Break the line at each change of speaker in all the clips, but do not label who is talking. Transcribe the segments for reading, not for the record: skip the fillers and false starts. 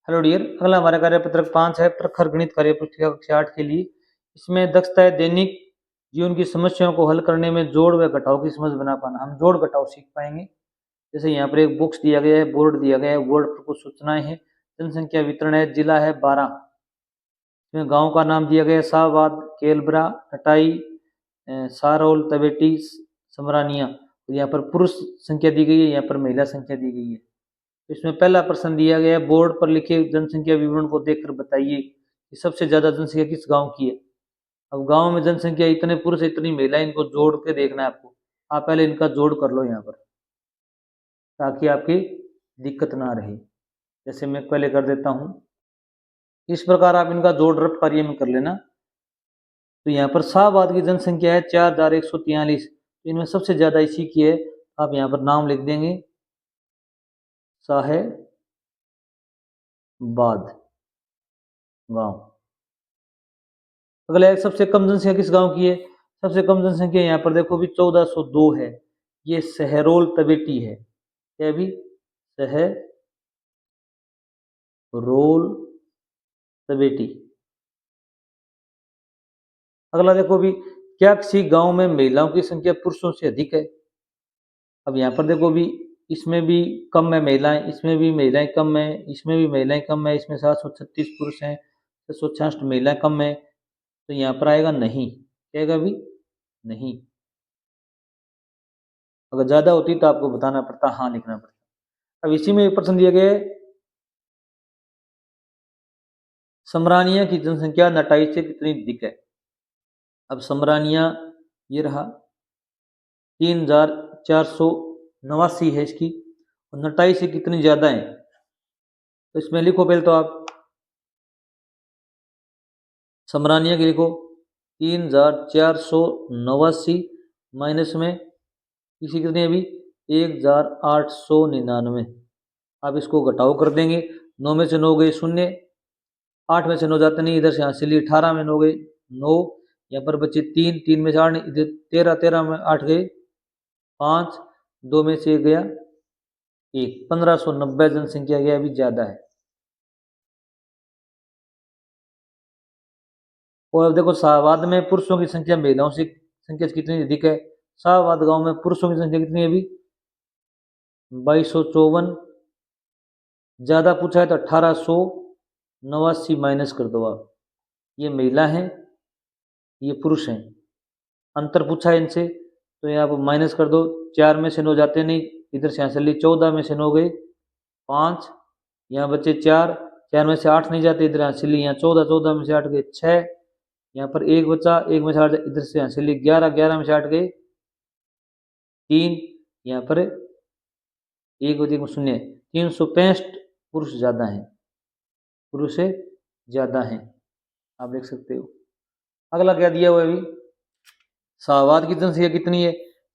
Hello dear, अगला हमारा कार्यपत्रक 5 है प्रखर गणित कार्य पुस्तिका कक्षा 8 के लिए। इसमें दक्षता है दैनिक जीवन की समस्याओं को हल करने में जोड़ व घटाव की समझ बना पाना। हम जोड़ घटाव सीख पाएंगे। जैसे यहाँ पर एक बॉक्स दिया गया है, बोर्ड दिया गया है, बोर्ड पर कुछ सूचनाएं हैं। जनसंख्या वितरण है, जिला है 12, इसमें गांव का नाम दिया गया है शाहबाद, केलबरा, टटाई, सारोल, तबेटी, समरानिया। यहाँ पर पुरुष संख्या दी गई है, यहाँ पर महिला संख्या दी गई है। इसमें पहला प्रश्न दिया गया है, बोर्ड पर लिखे जनसंख्या विवरण को देखकर बताइए कि सबसे ज्यादा जनसंख्या किस गांव की है। अब गांव में जनसंख्या इतने पुरुष इतनी महिला, इनको जोड़ के देखना है आपको। आप पहले इनका जोड़ कर लो यहाँ पर, ताकि आपकी दिक्कत ना रहे। जैसे मैं पहले कर देता हूँ, इस प्रकार आप इनका जोड़ रफ कार्य में कर लेना। तो यहाँ पर शाहबाद की जनसंख्या है 4143, तो इनमें सबसे ज्यादा इसी की है। आप यहाँ पर नाम लिख देंगे, साहेबाद गांव। अगला एक सबसे कम जनसंख्या किस गांव की है। सबसे कम जनसंख्या यहाँ पर देखो भी 1402 है, ये सहरोल तबेटी है। क्या भी सहरोल तबेटी। अगला देखो भी, क्या किसी गांव में महिलाओं की संख्या पुरुषों से अधिक है। अब यहाँ पर देखो भी, इसमें भी कम है महिलाएं, इसमें भी महिलाएं कम है, इसमें भी महिलाएं कम है, इसमें 736 पुरुष हैं, 666 महिलाएं कम है। तो यहाँ पर आएगा नहीं, क्या आएगा भी नहीं। अगर ज्यादा होती तो आपको बताना पड़ता, हाँ लिखना पड़ता। अब इसी में एक प्रश्न दिया गया है, समरानिया की जनसंख्या नटाई से कितनी अधिक है। अब समरानिया ये रहा 3489 है इसकी, और नटाई से कितनी ज्यादा है। तो इसमें लिखो पहले तो आप समरानिया की लिखो 3489 माइनस में इसी कितनी अभी 1899। आप इसको घटाओ कर देंगे, 9 में से 9 गए 0, 8 में से 9 जाते नहीं, इधर से यहाँ से लिए 18 में 9 गए 9, यहाँ पर बचे 3, 3 में से 8, इधर 13, 13 में 8 गए 5, 2 में से गया 1, 1590 जनसंख्या गया, अभी ज्यादा है। और अब देखो शाहबाद में पुरुषों की संख्या महिलाओं से संख्या से कितनी अधिक है। शाहबाद गांव में पुरुषों की संख्या कितनी है अभी 2254, ज्यादा पूछा है तो 1889 माइनस कर दो आप। ये महिला है, ये पुरुष हैं, अंतर पूछा है इनसे, तो ये आप माइनस कर दो। 4 में से 9 जाते नहीं, इधर से यहाँ से ली 14 में से 9 गए 5, यहाँ बचे 4, 4 में से 8 नहीं जाते, इधर यहाँ से ली यहाँ 14, 14 में से 8 गए 6, यहाँ पर 1 बचा, 1 में से 8 इधर से यहाँ से ली 11, 11 में से 8 गए 3, यहाँ पर 1 बचे 0, 365 पुरुष ज्यादा हैं, पुरुष से ज्यादा हैं, आप देख सकते हो। अगला क्या दिया हुआ है अभी, शाहबाद की जनसंख्या कितनी है।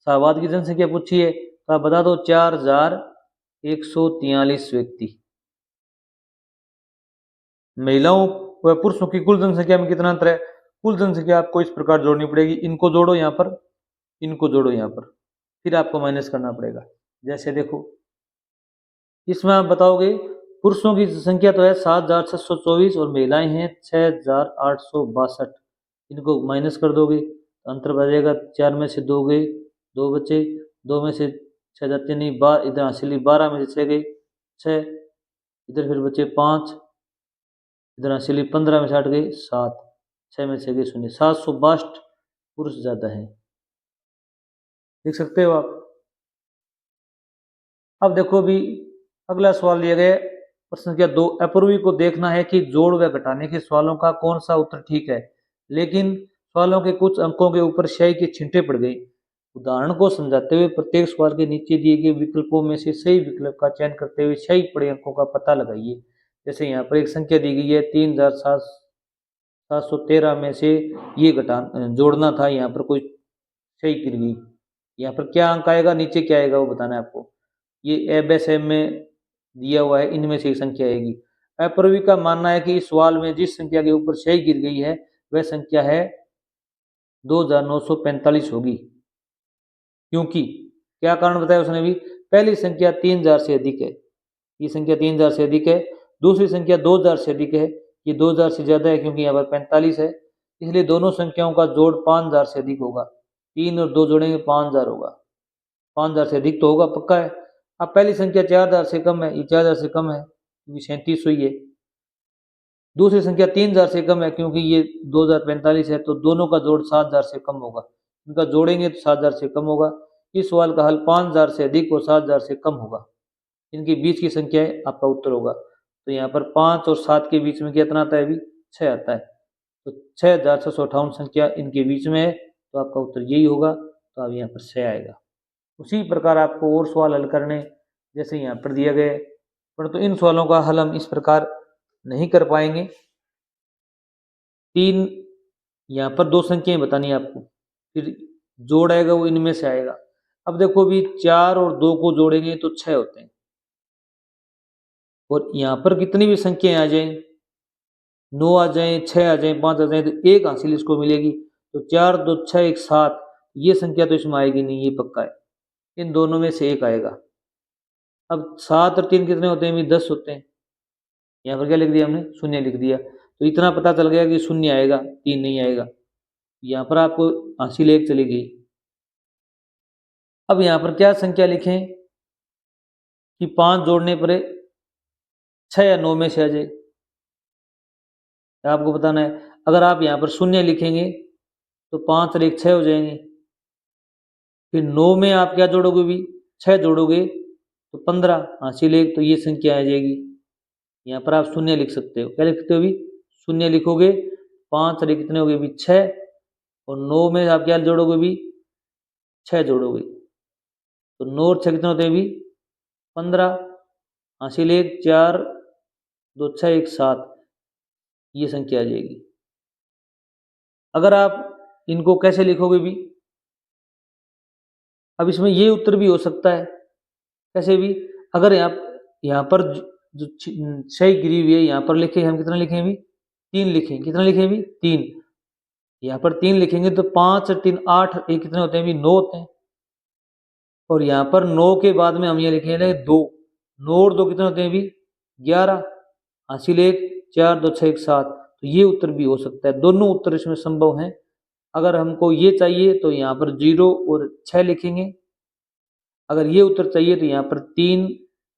शाहबाद की जनसंख्या पूछी है तो आप बता दो 4143 व्यक्ति। महिलाओं व पुरुषों की कुल जनसंख्या में कितना अंतर है। कुल जनसंख्या आपको इस प्रकार जोड़नी पड़ेगी, इनको जोड़ो यहाँ पर, इनको जोड़ो यहाँ पर, फिर आपको माइनस करना पड़ेगा। जैसे देखो इसमें आप बताओगे पुरुषों की संख्या तो है 7624 और महिलाएं हैं 6862, इनको माइनस कर दोगे तो अंतर बचेगा। 4 में से 2 गए, 2 बचे, 2 में से 6 जाते नहीं, इधर हासिली 12 में से 6 गए 6, इधर फिर बचे 5, इधर हासिली 15 में से 8 गए 7, 6 में से गए 0, 762 पुरुष ज्यादा है, देख सकते हो आप। अब देखो भी अगला सवाल दिया गया प्रश्न संख्या 2, अपूर्वी को देखना है कि जोड़ व घटाने के सवालों का कौन सा उत्तर ठीक है, लेकिन सवालों के कुछ अंकों के ऊपर स्याही के छींटे पड़ गई। उदाहरण को समझाते हुए प्रत्येक सवाल के नीचे दिए गए विकल्पों में से सही विकल्प का चयन करते हुए स्याही पड़े अंकों का पता लगाइए। जैसे यहाँ पर एक संख्या दी गई है 3713 में से ये जोड़ना था, यहाँ पर कोई सही गिर गई, यहाँ पर क्या अंक आएगा, नीचे क्या आएगा वो बताना है आपको। ये एबीएसएम में दिया हुआ है, इनमें से एक संख्या आएगी। अपूर्वी का मानना है कि इस सवाल में जिस संख्या के ऊपर स्याही गिर गई है वह संख्या है 2945 होगी, क्योंकि क्या कारण बताया उसने भी, पहली संख्या 3000 से अधिक है, ये संख्या 3000 से अधिक है, दूसरी संख्या 2000 से अधिक है, ये 2000 से ज़्यादा है क्योंकि यहाँ पर 45 है, इसलिए दोनों संख्याओं का जोड़ 5000 से अधिक होगा। 3 और 2 जोड़ेंगे 5000 होगा, 5000 से अधिक तो होगा पक्का है। अब पहली संख्या 4000 से कम है, ये 4000 से कम है क्योंकि 37 हुई है। दूसरी संख्या 3000 से कम है क्योंकि ये 2045 है, तो दोनों का जोड़ 7000 से कम होगा, इनका जोड़ेंगे तो 7000 से कम होगा। इस सवाल का हल 5000 से अधिक और 7000 से कम होगा, इनके बीच की संख्या आपका उत्तर होगा। तो यहाँ पर 5 और 7 के बीच में कितना आता है अभी, 6 आता है, तो 6658 संख्या इनके बीच में है, तो आपका उत्तर यही होगा। तो अब यहाँ पर 6 आएगा। उसी प्रकार आपको और सवाल हल करने जैसे यहाँ पर दिया गया है, परंतु इन सवालों का हल हम इस प्रकार नहीं कर पाएंगे। 3 यहाँ पर 2 संख्याएं बतानी है आपको, फिर जोड़ आएगा वो इनमें से आएगा। अब देखो भी 4 और 2 को जोड़ेंगे तो 6 होते हैं, और यहाँ पर कितनी भी संख्याएं आ जाएं, 9 आ जाएं, 6 आ जाएं, 5 आ जाएं, तो एक हासिल इसको मिलेगी। तो 4 2 6 1 7, ये संख्या तो इसमें आएगी नहीं, ये पक्का है, इन दोनों में से एक आएगा। अब 7 और 3 कितने होते हैं, भी 10 होते हैं। यहाँ पर क्या लिख दिया हमने, शून्य लिख दिया, तो इतना पता चल गया कि शून्य आएगा, 3 नहीं आएगा। यहाँ पर आपको हासिल 1 चली गई। अब यहाँ पर क्या संख्या लिखें कि 5 जोड़ने पर 6 या 9 में से आ जाए, आपको बताना है। अगर आप यहाँ पर शून्य लिखेंगे तो 5 और 1 6 हो जाएंगे, फिर 9 में आप क्या जोड़ोगे, भी 6 जोड़ोगे तो 15 हासिल 1, तो ये संख्या आ जाएगी। यहाँ पर आप शून्य लिख सकते हो, क्या लिख सकते हो भी, शून्य लिखोगे, 5 और 1 कितने हो गए भी 6, और 9 में आप क्या जोड़ोगे भी 6 जोड़ोगे, तो 9 और 6 कितने होते हैं भी 15 हासिल 1, 4 2 6 1 7, ये संख्या आ जाएगी। अगर आप इनको कैसे लिखोगे भी, अब इसमें ये उत्तर भी हो सकता है कैसे भी, अगर यहाँ पर जो 6 गिरी हुई है, यहाँ पर लिखे हम कितना लिखें भी 3 लिखें, कितना लिखें भी 3, यहाँ पर 3 लिखेंगे तो 5 और 3 8, ये कितने होते हैं भी 9 होते हैं, और यहाँ पर 9 के बाद में हम ये लिखेंगे 2, 9 और 2 कितने होते हैं भी 11 हासिल 1, 4 2 6 1 7, तो ये उत्तर भी हो सकता है। दोनों उत्तर इसमें संभव हैं। अगर हमको ये चाहिए तो यहाँ पर 0 और 6 लिखेंगे, अगर ये उत्तर चाहिए तो यहाँ पर 3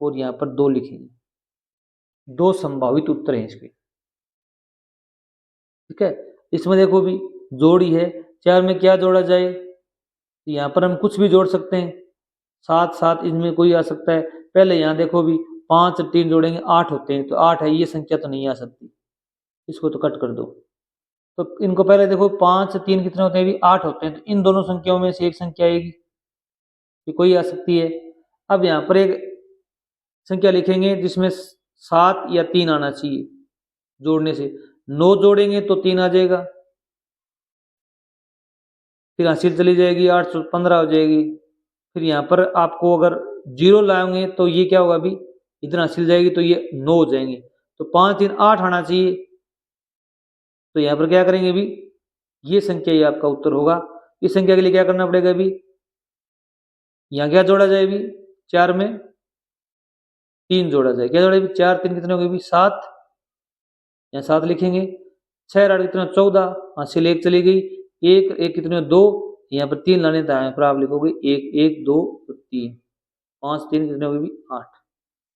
और यहाँ पर 2 लिखेंगे। 2 संभावित उत्तर हैं इसके, ठीक है। इसमें देखो भी जोड़ी है, 4 में क्या जोड़ा जाए, तो यहाँ पर हम कुछ भी जोड़ सकते हैं, 7 7 इसमें कोई आ सकता है। पहले यहाँ देखो भी 5 और 3 जोड़ेंगे 8 होते हैं, तो 8 है, ये संख्या तो नहीं आ सकती, इसको तो कट कर दो। तो इनको पहले देखो 5 और 3 कितने होते हैं भी 8 होते हैं, तो इन दोनों संख्याओं में से एक संख्या आएगी, ये कोई आ सकती है। अब यहाँ पर एक संख्या लिखेंगे जिसमें 7 या 3 आना चाहिए जोड़ने से, 9 जोड़ेंगे तो 3 आ जाएगा, फिर हासिल चली जाएगी 8 15 हो जाएगी। फिर यहाँ पर आपको अगर 0 लाएंगे तो ये क्या होगा भी, इतना हासिल जाएगी तो ये 9 हो जाएंगे, तो 5 3 8 आना चाहिए, तो यहाँ पर क्या करेंगे भी, ये संख्या ही आपका उत्तर होगा। इस संख्या के लिए क्या करना पड़ेगा भी, यहाँ क्या जोड़ा जाए भी, 4 में 3 जोड़ा जाए, क्या जोड़ा भी 4 3 कितने हो गए भी 7, यहाँ 7 लिखेंगे, 6 8 कितना 14 हासिल 1 चली गई, 1 1 कितने 2, यहाँ पर 3 लाने, तो यहाँ पर आप लिखोगे 1 1 2 3, 5 3 कितने हो गए भी 8,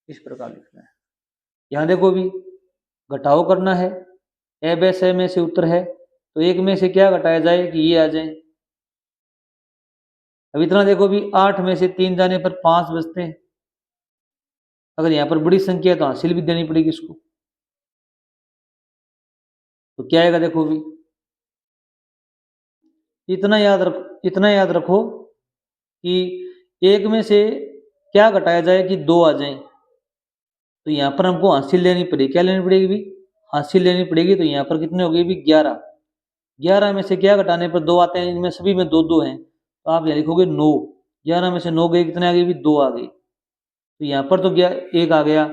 इस प्रकार लिखना है। यहाँ देखो भी घटाव करना है, ए बे से में से उत्तर है, तो एक में से क्या घटाया जाए कि ये आ जाए। अब इतना देखो भी 8 में से 3 जाने पर 5 बचते हैं, अगर यहाँ पर बड़ी संख्या है तो हासिल भी देनी पड़ेगी इसको, तो क्या आएगा देखो भी, इतना याद रखो कि एक में से क्या घटाया जाए कि 2 आ जाए, तो यहाँ पर हमको हासिल लेनी पड़ेगी, क्या लेनी पड़ेगी भी हासिल लेनी पड़ेगी, तो यहाँ पर कितने हो गए भी 11, 11 में से क्या घटाने पर 2 आते हैं, इनमें सभी में 2 2 हैं, तो आप यहाँ लिखोगे 9, 11 में से 9 गए कितने आ गए भी 2 आ गए, तो यहाँ पर तो क्या एक आ गया,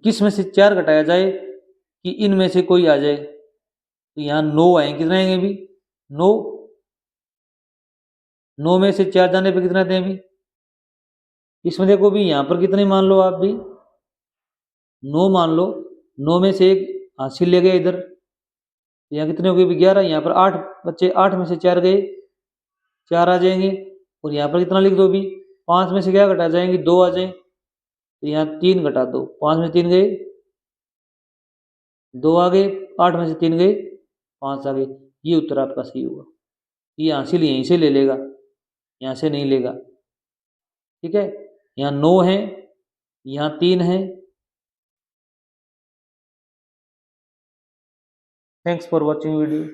किस में से 4 घटाया जाए कि इनमें से कोई आ जाए, तो यहाँ 9 आएंगे, कितने आएंगे भी 9, 9 में से 4 जाने पे कितने आते हैं भी, इसमें देखो भी यहाँ पर कितने मान लो आप भी 9 मान लो, 9 में से एक हासिल ले गए इधर, यहाँ कितने हो गए 11, यहाँ पर 8 बच्चे, 8 में से 4 गए, 4 आ जाएंगे। और यहाँ पर कितना लिख दो भी, 5 में से क्या घटा जाएंगे, 2 आ जाए, तो यहाँ 3 घटा दो, 5 में 3 गए, 2 आ गए, 8 में से 3 गए, 5 आ गए। ये उत्तर आपका सही होगा। ये हासिल यहीं से ले लेगा, यहाँ से नहीं लेगा। ठीक है, यहाँ 9 है, यहाँ 3 है। Thanks for watching video.